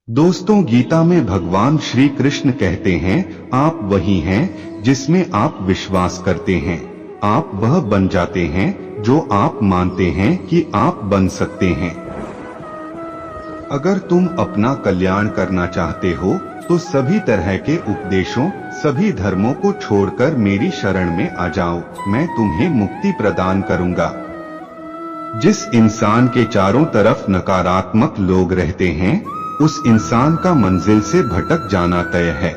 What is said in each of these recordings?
दोस्तों, गीता में भगवान श्री कृष्ण कहते हैं, आप वही हैं जिसमें आप विश्वास करते हैं। आप वह बन जाते हैं जो आप मानते हैं कि आप बन सकते हैं। अगर तुम अपना कल्याण करना चाहते हो तो सभी तरह के उपदेशों, सभी धर्मों को छोड़कर मेरी शरण में आ जाओ। मैं तुम्हें मुक्ति प्रदान करूंगा। जिस इंसान के चारों तरफ नकारात्मक लोग रहते हैं, उस इंसान का मंजिल से भटक जाना तय है।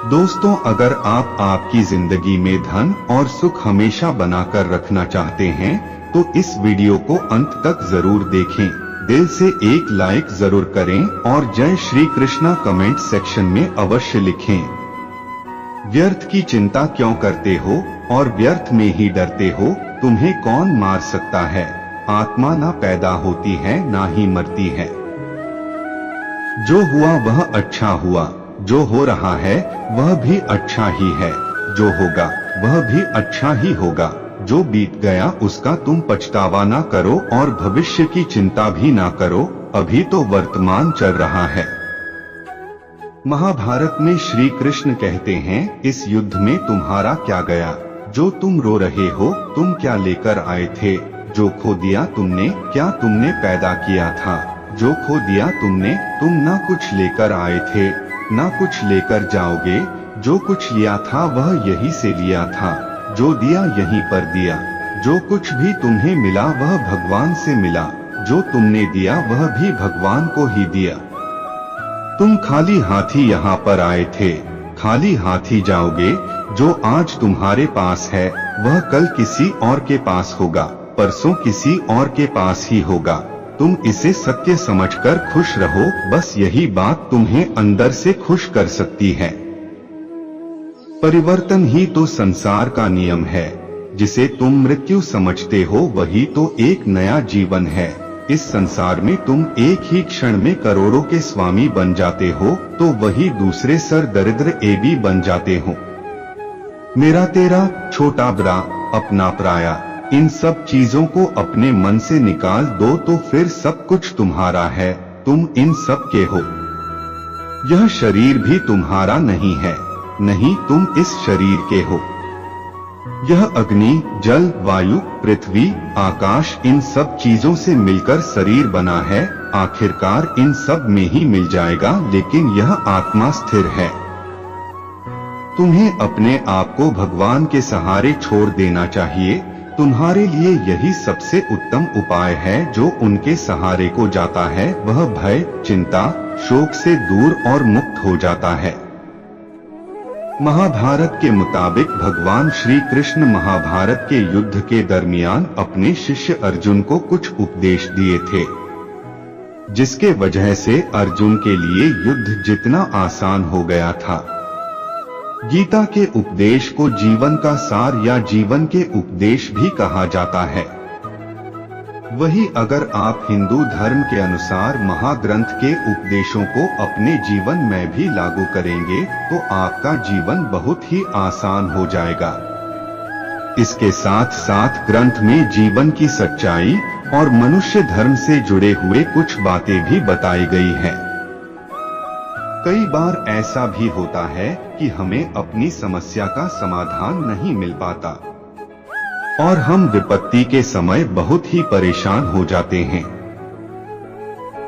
दोस्तों, अगर आप आपकी जिंदगी में धन और सुख हमेशा बनाकर रखना चाहते हैं तो इस वीडियो को अंत तक जरूर देखें। दिल से एक लाइक जरूर करें और जय श्री कृष्णा कमेंट सेक्शन में अवश्य लिखें। व्यर्थ की चिंता क्यों करते हो और व्यर्थ में ही डरते हो? तुम्हें कौन मार सकता है? आत्मा ना पैदा होती है ना ही मरती है। जो हुआ वह अच्छा हुआ, जो हो रहा है वह भी अच्छा ही है, जो होगा वह भी अच्छा ही होगा। जो बीत गया उसका तुम पछतावा ना करो और भविष्य की चिंता भी ना करो, अभी तो वर्तमान चल रहा है। महाभारत में श्री कृष्ण कहते हैं, इस युद्ध में तुम्हारा क्या गया? जो तुम रो रहे हो, तुम क्या लेकर आए थे? जो खो दिया तुमने, क्या तुमने पैदा किया था? जो खो दिया तुमने, तुम ना कुछ लेकर आए थे, ना कुछ लेकर जाओगे। जो कुछ लिया था वह यहीं से लिया था, जो दिया यहीं पर दिया। जो कुछ भी तुम्हें मिला वह भगवान से मिला, जो तुमने दिया वह भी भगवान को ही दिया। तुम खाली हाथी यहाँ पर आए थे, खाली हाथी जाओगे। जो आज तुम्हारे पास है वह कल किसी और के पास होगा, परसों किसी और के पास ही होगा। तुम इसे सत्य समझकर खुश रहो, बस यही बात तुम्हें अंदर से खुश कर सकती है। परिवर्तन ही तो संसार का नियम है। जिसे तुम मृत्यु समझते हो वही तो एक नया जीवन है। इस संसार में तुम एक ही क्षण में करोड़ों के स्वामी बन जाते हो तो वही दूसरे सर दरिद्र एबी बन जाते हो। मेरा तेरा, छोटा बड़ा, अपना पराया, इन सब चीजों को अपने मन से निकाल दो तो फिर सब कुछ तुम्हारा है। तुम इन सब के हो। यह शरीर भी तुम्हारा नहीं है, नहीं तुम इस शरीर के हो। यह अग्नि, जल, वायु, पृथ्वी, आकाश, इन सब चीजों से मिलकर शरीर बना है। आखिरकार इन सब में ही मिल जाएगा, लेकिन यह आत्मा स्थिर है। तुम्हें अपने आप को भगवान के सहारे छोड़ देना चाहिए। तुम्हारे लिए यही सबसे उत्तम उपाय है। जो उनके सहारे को जाता है वह भय, चिंता, शोक से दूर और मुक्त हो जाता है। महाभारत के मुताबिक भगवान श्री कृष्ण महाभारत के युद्ध के दरमियान अपने शिष्य अर्जुन को कुछ उपदेश दिए थे, जिसके वजह से अर्जुन के लिए युद्ध जितना आसान हो गया था। गीता के उपदेश को जीवन का सार या जीवन के उपदेश भी कहा जाता है। वही अगर आप हिंदू धर्म के अनुसार महाग्रंथ के उपदेशों को अपने जीवन में भी लागू करेंगे तो आपका जीवन बहुत ही आसान हो जाएगा। इसके साथ साथ ग्रंथ में जीवन की सच्चाई और मनुष्य धर्म से जुड़े हुए कुछ बातें भी बताई गई हैं। कई बार ऐसा भी होता है कि हमें अपनी समस्या का समाधान नहीं मिल पाता और हम विपत्ति के समय बहुत ही परेशान हो जाते हैं।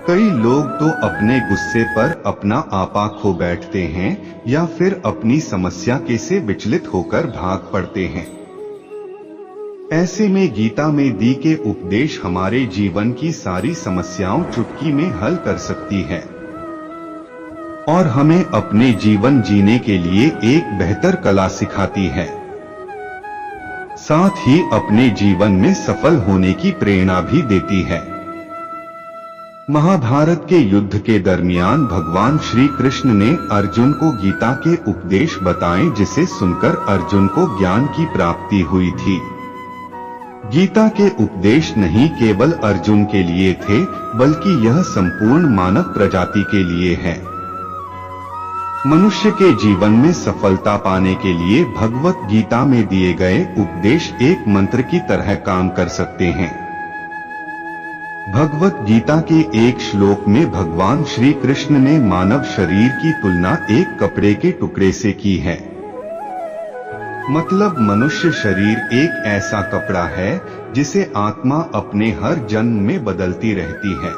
कई लोग तो अपने गुस्से पर अपना आपा खो बैठते हैं या फिर अपनी समस्या के से विचलित होकर भाग पड़ते हैं। ऐसे में गीता में दी के उपदेश हमारे जीवन की सारी समस्याओं चुटकी में हल कर सकती है और हमें अपने जीवन जीने के लिए एक बेहतर कला सिखाती है। साथ ही अपने जीवन में सफल होने की प्रेरणा भी देती है। महाभारत के युद्ध के दरमियान भगवान श्री कृष्ण ने अर्जुन को गीता के उपदेश बताए, जिसे सुनकर अर्जुन को ज्ञान की प्राप्ति हुई थी। गीता के उपदेश नहीं केवल अर्जुन के लिए थे, बल्कि यह संपूर्ण मानव प्रजाति के लिए है। मनुष्य के जीवन में सफलता पाने के लिए भगवत गीता में दिए गए उपदेश एक मंत्र की तरह काम कर सकते हैं। भगवत गीता के एक श्लोक में भगवान श्री कृष्ण ने मानव शरीर की तुलना एक कपड़े के टुकड़े से की है। मतलब मनुष्य शरीर एक ऐसा कपड़ा है जिसे आत्मा अपने हर जन्म में बदलती रहती है।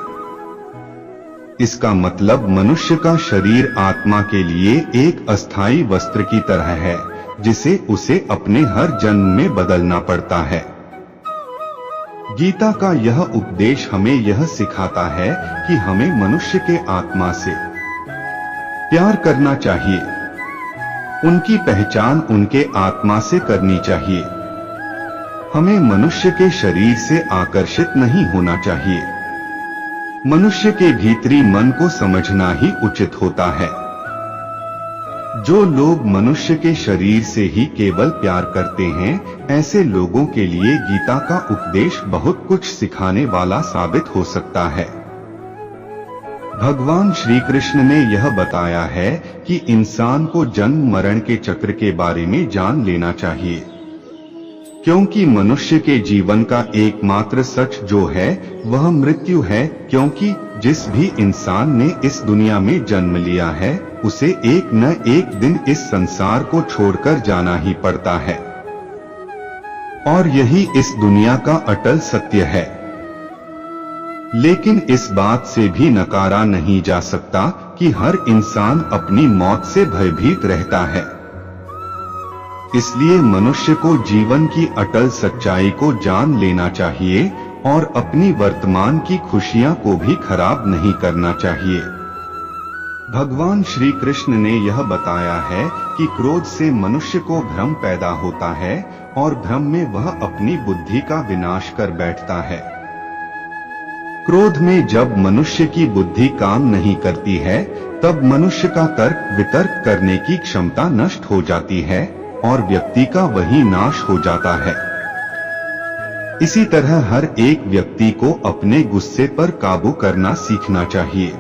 इसका मतलब मनुष्य का शरीर आत्मा के लिए एक अस्थायी वस्त्र की तरह है जिसे उसे अपने हर जन्म में बदलना पड़ता है। गीता का यह उपदेश हमें यह सिखाता है कि हमें मनुष्य के आत्मा से प्यार करना चाहिए, उनकी पहचान उनके आत्मा से करनी चाहिए। हमें मनुष्य के शरीर से आकर्षित नहीं होना चाहिए। मनुष्य के भीतरी मन को समझना ही उचित होता है। जो लोग मनुष्य के शरीर से ही केवल प्यार करते हैं, ऐसे लोगों के लिए गीता का उपदेश बहुत कुछ सिखाने वाला साबित हो सकता है। भगवान श्री कृष्ण ने यह बताया है कि इंसान को जन्म मरण के चक्र के बारे में जान लेना चाहिए, क्योंकि मनुष्य के जीवन का एकमात्र सच जो है वह मृत्यु है। क्योंकि जिस भी इंसान ने इस दुनिया में जन्म लिया है उसे एक न एक दिन इस संसार को छोड़कर जाना ही पड़ता है, और यही इस दुनिया का अटल सत्य है। लेकिन इस बात से भी नकारा नहीं जा सकता कि हर इंसान अपनी मौत से भयभीत रहता है। इसलिए मनुष्य को जीवन की अटल सच्चाई को जान लेना चाहिए और अपनी वर्तमान की खुशियां को भी खराब नहीं करना चाहिए। भगवान श्री कृष्ण ने यह बताया है कि क्रोध से मनुष्य को भ्रम पैदा होता है और भ्रम में वह अपनी बुद्धि का विनाश कर बैठता है। क्रोध में जब मनुष्य की बुद्धि काम नहीं करती है तब मनुष्य का तर्क वितर्क करने की क्षमता नष्ट हो जाती है और व्यक्ति का वही नाश हो जाता है। इसी तरह हर एक व्यक्ति को अपने गुस्से पर काबू करना सीखना चाहिए।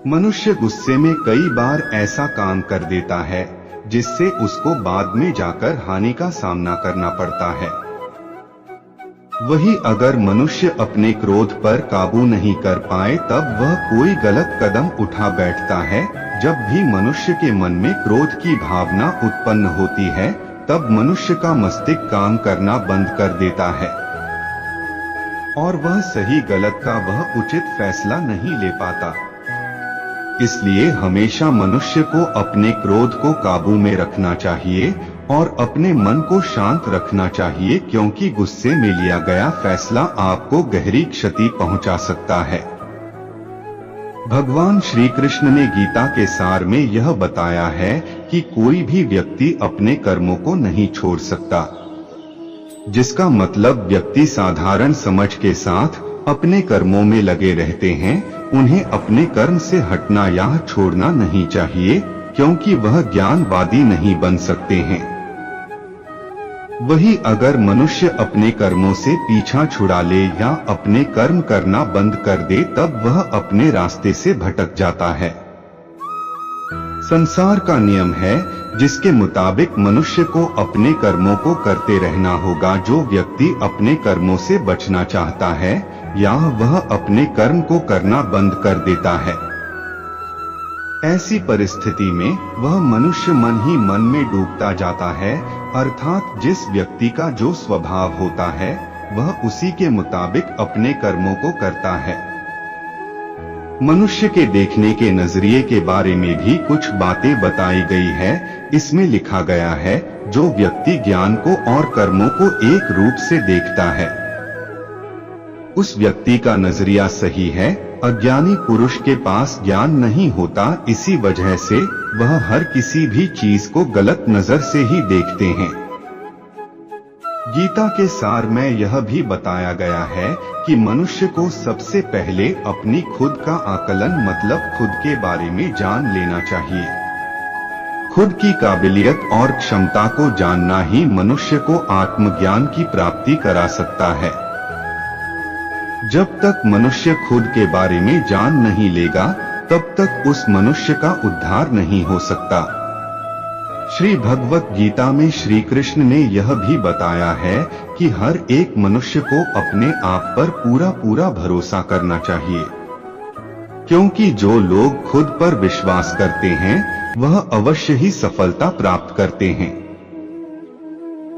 मनुष्य गुस्से में कई बार ऐसा काम कर देता है जिससे उसको बाद में जाकर हानि का सामना करना पड़ता है। वही अगर मनुष्य अपने क्रोध पर काबू नहीं कर पाए तब वह कोई गलत कदम उठा बैठता है। जब भी मनुष्य के मन में क्रोध की भावना उत्पन्न होती है तब मनुष्य का मस्तिष्क काम करना बंद कर देता है और वह सही गलत का वह उचित फैसला नहीं ले पाता। इसलिए हमेशा मनुष्य को अपने क्रोध को काबू में रखना चाहिए और अपने मन को शांत रखना चाहिए, क्योंकि गुस्से में लिया गया फैसला आपको गहरी क्षति पहुंचा सकता है। भगवान श्री कृष्ण ने गीता के सार में यह बताया है कि कोई भी व्यक्ति अपने कर्मों को नहीं छोड़ सकता, जिसका मतलब व्यक्ति साधारण समझ के साथ अपने कर्मों में लगे रहते हैं। उन्हें अपने कर्म से हटना या छोड़ना नहीं चाहिए, क्योंकि वह ज्ञानवादी नहीं बन सकते हैं। वही अगर मनुष्य अपने कर्मों से पीछा छुड़ा ले या अपने कर्म करना बंद कर दे तब वह अपने रास्ते से भटक जाता है। संसार का नियम है जिसके मुताबिक मनुष्य को अपने कर्मों को करते रहना होगा। जो व्यक्ति अपने कर्मों से बचना चाहता है या वह अपने कर्म को करना बंद कर देता है, ऐसी परिस्थिति में वह मनुष्य मन ही मन में डूबता जाता है। अर्थात जिस व्यक्ति का जो स्वभाव होता है वह उसी के मुताबिक अपने कर्मों को करता है। मनुष्य के देखने के नजरिए के बारे में भी कुछ बातें बताई गई है। इसमें लिखा गया है, जो व्यक्ति ज्ञान को और कर्मों को एक रूप से देखता है उस व्यक्ति का नजरिया सही है। अज्ञानी पुरुष के पास ज्ञान नहीं होता, इसी वजह से वह हर किसी भी चीज को गलत नजर से ही देखते हैं। गीता के सार में यह भी बताया गया है कि मनुष्य को सबसे पहले अपनी खुद का आकलन मतलब खुद के बारे में जान लेना चाहिए। खुद की काबिलियत और क्षमता को जानना ही मनुष्य को आत्मज्ञान की प्राप्ति करा सकता है। जब तक मनुष्य खुद के बारे में जान नहीं लेगा तब तक उस मनुष्य का उद्धार नहीं हो सकता। श्री भगवत गीता में श्री कृष्ण ने यह भी बताया है कि हर एक मनुष्य को अपने आप पर पूरा भरोसा करना चाहिए, क्योंकि जो लोग खुद पर विश्वास करते हैं वह अवश्य ही सफलता प्राप्त करते हैं।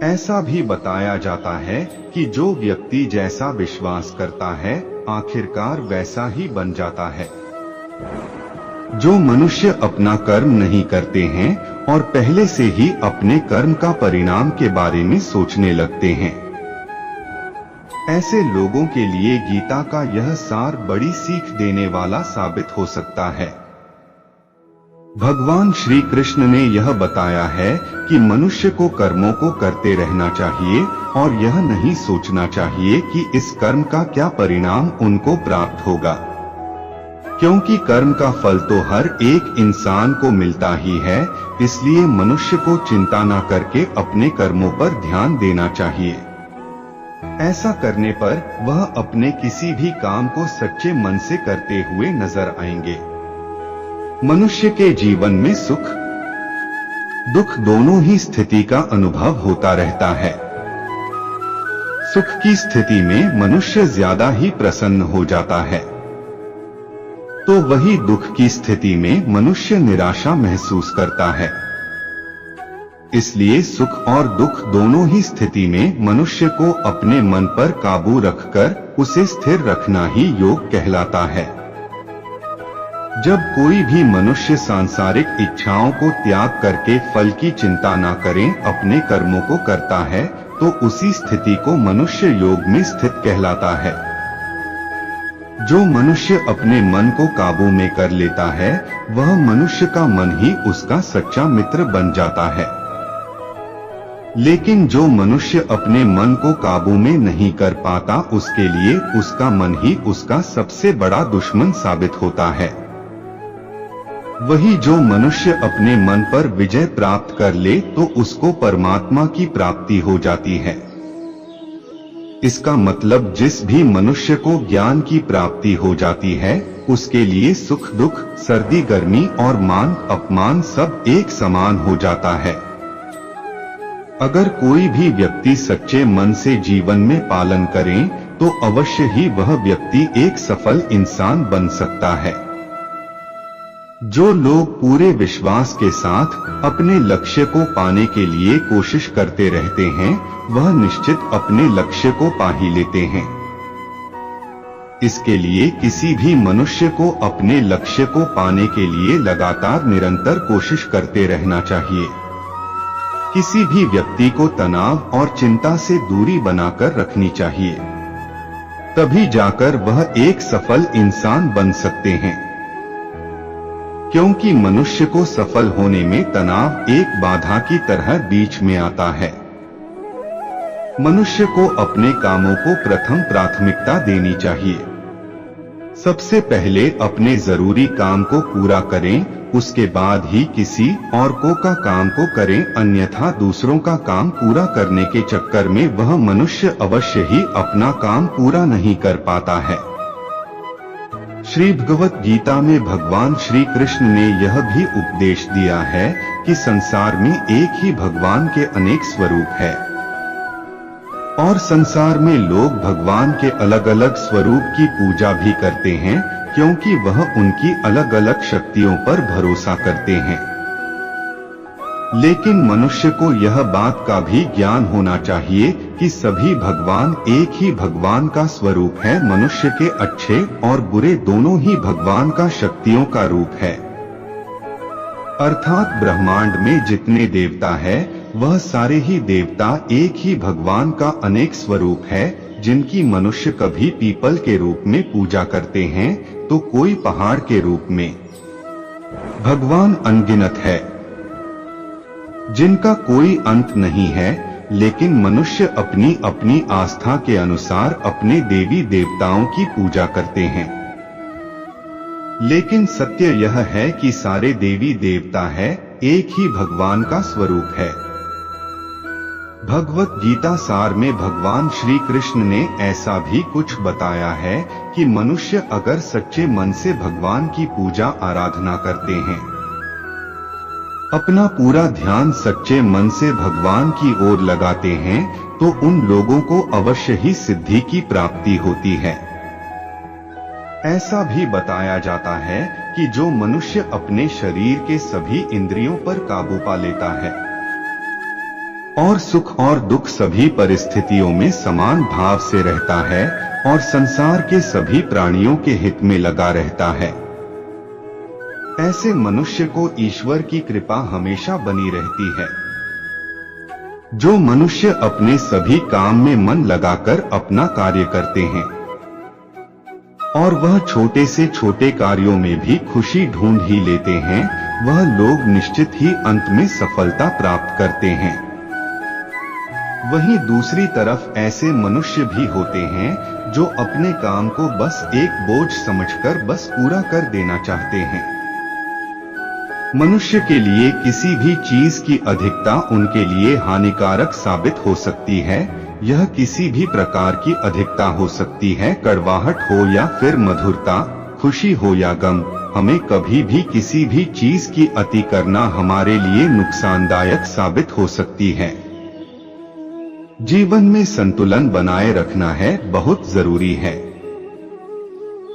ऐसा भी बताया जाता है कि जो व्यक्ति जैसा विश्वास करता है आखिरकार वैसा ही बन जाता है। जो मनुष्य अपना कर्म नहीं करते हैं और पहले से ही अपने कर्म का परिणाम के बारे में सोचने लगते हैं, ऐसे लोगों के लिए गीता का यह सार बड़ी सीख देने वाला साबित हो सकता है। भगवान श्री कृष्ण ने यह बताया है कि मनुष्य को कर्मों को करते रहना चाहिए और यह नहीं सोचना चाहिए कि इस कर्म का क्या परिणाम उनको प्राप्त होगा, क्योंकि कर्म का फल तो हर एक इंसान को मिलता ही है। इसलिए मनुष्य को चिंता न करके अपने कर्मों पर ध्यान देना चाहिए। ऐसा करने पर वह अपने किसी भी काम को सच्चे मन से करते हुए नजर आएंगे। मनुष्य के जीवन में सुख दुख दोनों ही स्थिति का अनुभव होता रहता है। सुख की स्थिति में मनुष्य ज्यादा ही प्रसन्न हो जाता है, तो वही दुख की स्थिति में मनुष्य निराशा महसूस करता है। इसलिए सुख और दुख दोनों ही स्थिति में मनुष्य को अपने मन पर काबू रखकर उसे स्थिर रखना ही योग कहलाता है। जब कोई भी मनुष्य सांसारिक इच्छाओं को त्याग करके फल की चिंता न करें अपने कर्मों को करता है, तो उसी स्थिति को मनुष्य योग में स्थित कहलाता है। जो मनुष्य अपने मन को काबू में कर लेता है वह मनुष्य का मन ही उसका सच्चा मित्र बन जाता है। लेकिन जो मनुष्य अपने मन को काबू में नहीं कर पाता उसके लिए उसका मन ही उसका सबसे बड़ा दुश्मन साबित होता है। वही जो मनुष्य अपने मन पर विजय प्राप्त कर ले तो उसको परमात्मा की प्राप्ति हो जाती है। इसका मतलब जिस भी मनुष्य को ज्ञान की प्राप्ति हो जाती है उसके लिए सुख दुख सर्दी गर्मी और मान अपमान सब एक समान हो जाता है। अगर कोई भी व्यक्ति सच्चे मन से जीवन में पालन करे तो अवश्य ही वह व्यक्ति एक सफल इंसान बन सकता है। जो लोग पूरे विश्वास के साथ अपने लक्ष्य को पाने के लिए कोशिश करते रहते हैं वह निश्चित अपने लक्ष्य को पा ही लेते हैं। इसके लिए किसी भी मनुष्य को अपने लक्ष्य को पाने के लिए लगातार निरंतर कोशिश करते रहना चाहिए। किसी भी व्यक्ति को तनाव और चिंता से दूरी बनाकर रखनी चाहिए, तभी जाकर वह एक सफल इंसान बन सकते हैं। क्योंकि मनुष्य को सफल होने में तनाव एक बाधा की तरह बीच में आता है। मनुष्य को अपने कामों को प्रथम प्राथमिकता देनी चाहिए। सबसे पहले अपने जरूरी काम को पूरा करें, उसके बाद ही किसी और का काम को करें, अन्यथा दूसरों का काम पूरा करने के चक्कर में वह मनुष्य अवश्य ही अपना काम पूरा नहीं कर पाता है। श्री भगवत गीता में भगवान श्री कृष्ण ने यह भी उपदेश दिया है कि संसार में एक ही भगवान के अनेक स्वरूप है और संसार में लोग भगवान के अलग अलग स्वरूप की पूजा भी करते हैं, क्योंकि वह उनकी अलग अलग शक्तियों पर भरोसा करते हैं। लेकिन मनुष्य को यह बात का भी ज्ञान होना चाहिए कि सभी भगवान एक ही भगवान का स्वरूप है। मनुष्य के अच्छे और बुरे दोनों ही भगवान का शक्तियों का रूप है। अर्थात ब्रह्मांड में जितने देवता है वह सारे ही देवता एक ही भगवान का अनेक स्वरूप है। जिनकी मनुष्य कभी पीपल के रूप में पूजा करते हैं तो कोई पहाड़ के रूप में। भगवान अनगिनत है जिनका कोई अंत नहीं है, लेकिन मनुष्य अपनी अपनी आस्था के अनुसार अपने देवी देवताओं की पूजा करते हैं। लेकिन सत्य यह है कि सारे देवी देवता है एक ही भगवान का स्वरूप है। भगवत गीता सार में भगवान श्री कृष्ण ने ऐसा भी कुछ बताया है कि मनुष्य अगर सच्चे मन से भगवान की पूजा आराधना करते हैं अपना पूरा ध्यान सच्चे मन से भगवान की ओर लगाते हैं तो उन लोगों को अवश्य ही सिद्धि की प्राप्ति होती है। ऐसा भी बताया जाता है कि जो मनुष्य अपने शरीर के सभी इंद्रियों पर काबू पा लेता है और सुख और दुख सभी परिस्थितियों में समान भाव से रहता है और संसार के सभी प्राणियों के हित में लगा रहता है, ऐसे मनुष्य को ईश्वर की कृपा हमेशा बनी रहती है। जो मनुष्य अपने सभी काम में मन लगाकर अपना कार्य करते हैं और वह छोटे से छोटे कार्यों में भी खुशी ढूंढ ही लेते हैं, वह लोग निश्चित ही अंत में सफलता प्राप्त करते हैं। वहीं दूसरी तरफ ऐसे मनुष्य भी होते हैं जो अपने काम को बस एक बोझ समझकर बस पूरा कर देना चाहते हैं। मनुष्य के लिए किसी भी चीज की अधिकता उनके लिए हानिकारक साबित हो सकती है। यह किसी भी प्रकार की अधिकता हो सकती है, कड़वाहट हो या फिर मधुरता, खुशी हो या गम। हमें कभी भी किसी भी चीज की अति करना हमारे लिए नुकसानदायक साबित हो सकती है। जीवन में संतुलन बनाए रखना है बहुत जरूरी है।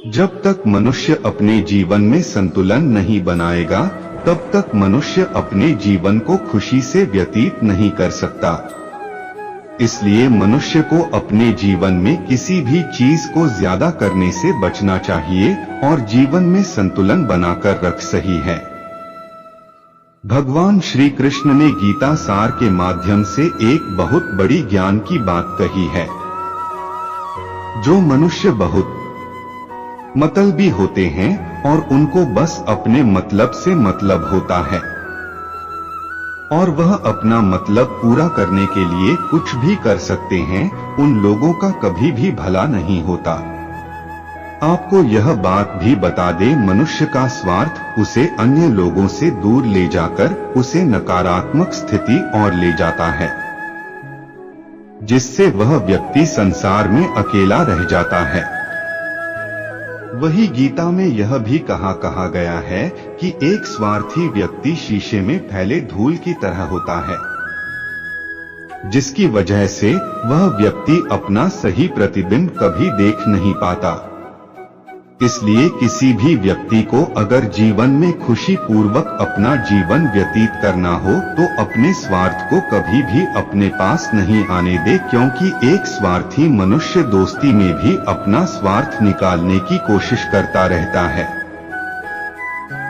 जब तक मनुष्य अपने जीवन में संतुलन नहीं बनाएगा तब तक मनुष्य अपने जीवन को खुशी से व्यतीत नहीं कर सकता। इसलिए मनुष्य को अपने जीवन में किसी भी चीज को ज्यादा करने से बचना चाहिए और जीवन में संतुलन बनाकर रख सही है। भगवान श्री कृष्ण ने गीता सार के माध्यम से एक बहुत बड़ी ज्ञान की बात कही है। जो मनुष्य बहुत मतलबी होते हैं और उनको बस अपने मतलब से मतलब होता है और वह अपना मतलब पूरा करने के लिए कुछ भी कर सकते हैं, उन लोगों का कभी भी भला नहीं होता। आपको यह बात भी बता दे, मनुष्य का स्वार्थ उसे अन्य लोगों से दूर ले जाकर उसे नकारात्मक स्थिति और ले जाता है, जिससे वह व्यक्ति संसार में अकेला रह जाता है। वही गीता में यह भी कहा गया है कि एक स्वार्थी व्यक्ति शीशे में फैले धूल की तरह होता है, जिसकी वजह से वह व्यक्ति अपना सही प्रतिबिंब कभी देख नहीं पाता। इसलिए किसी भी व्यक्ति को अगर जीवन में खुशी पूर्वक अपना जीवन व्यतीत करना हो तो अपने स्वार्थ को कभी भी अपने पास नहीं आने दे, क्योंकि एक स्वार्थी मनुष्य दोस्ती में भी अपना स्वार्थ निकालने की कोशिश करता रहता है।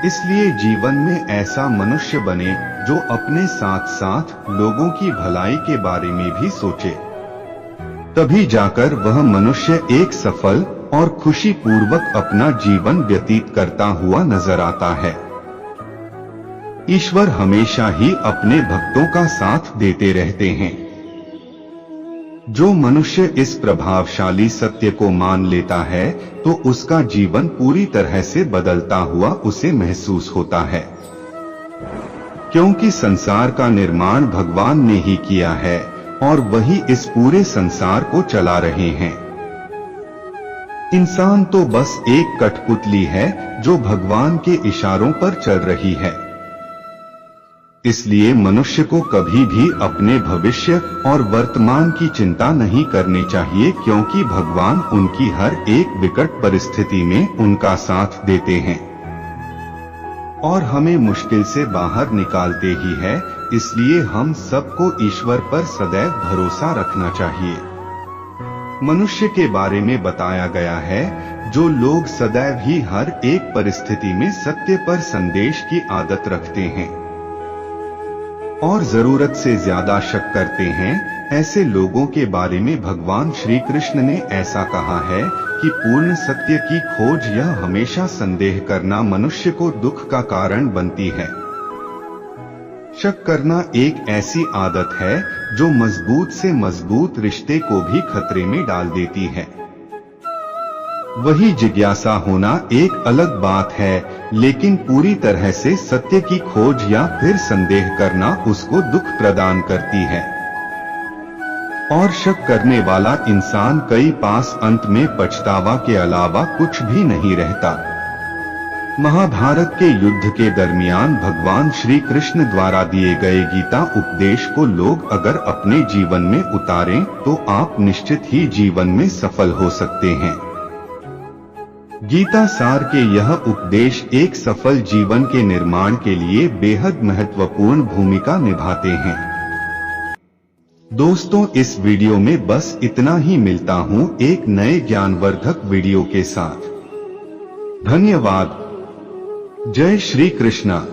इसलिए जीवन में ऐसा मनुष्य बने जो अपने साथ साथ लोगों की भलाई के बारे में भी सोचे, तभी जाकर वह मनुष्य एक सफल और खुशी पूर्वक अपना जीवन व्यतीत करता हुआ नजर आता है। ईश्वर हमेशा ही अपने भक्तों का साथ देते रहते हैं। जो मनुष्य इस प्रभावशाली सत्य को मान लेता है तो उसका जीवन पूरी तरह से बदलता हुआ उसे महसूस होता है, क्योंकि संसार का निर्माण भगवान ने ही किया है और वही इस पूरे संसार को चला रहे हैं। इंसान तो बस एक कठपुतली है जो भगवान के इशारों पर चल रही है। इसलिए मनुष्य को कभी भी अपने भविष्य और वर्तमान की चिंता नहीं करनी चाहिए, क्योंकि भगवान उनकी हर एक विकट परिस्थिति में उनका साथ देते हैं और हमें मुश्किल से बाहर निकालते ही है। इसलिए हम सबको ईश्वर पर सदैव भरोसा रखना चाहिए। मनुष्य के बारे में बताया गया है, जो लोग सदैव ही हर एक परिस्थिति में सत्य पर संदेश की आदत रखते हैं और जरूरत से ज्यादा शक करते हैं, ऐसे लोगों के बारे में भगवान श्री कृष्ण ने ऐसा कहा है कि पूर्ण सत्य की खोज यह हमेशा संदेह करना मनुष्य को दुख का कारण बनती है। शक करना एक ऐसी आदत है जो मजबूत से मजबूत रिश्ते को भी खतरे में डाल देती है। वही जिज्ञासा होना एक अलग बात है, लेकिन पूरी तरह से सत्य की खोज या फिर संदेह करना उसको दुख प्रदान करती है। और शक करने वाला इंसान कई पास अंत में पछतावा के अलावा कुछ भी नहीं रहता। महाभारत के युद्ध के दरमियान भगवान श्री कृष्ण द्वारा दिए गए गीता उपदेश को लोग अगर अपने जीवन में उतारें तो आप निश्चित ही जीवन में सफल हो सकते हैं। गीता सार के यह उपदेश एक सफल जीवन के निर्माण के लिए बेहद महत्वपूर्ण भूमिका निभाते हैं। दोस्तों, इस वीडियो में बस इतना ही। मिलता हूं एक नए ज्ञानवर्धक वीडियो के साथ। धन्यवाद। जय श्री कृष्णा।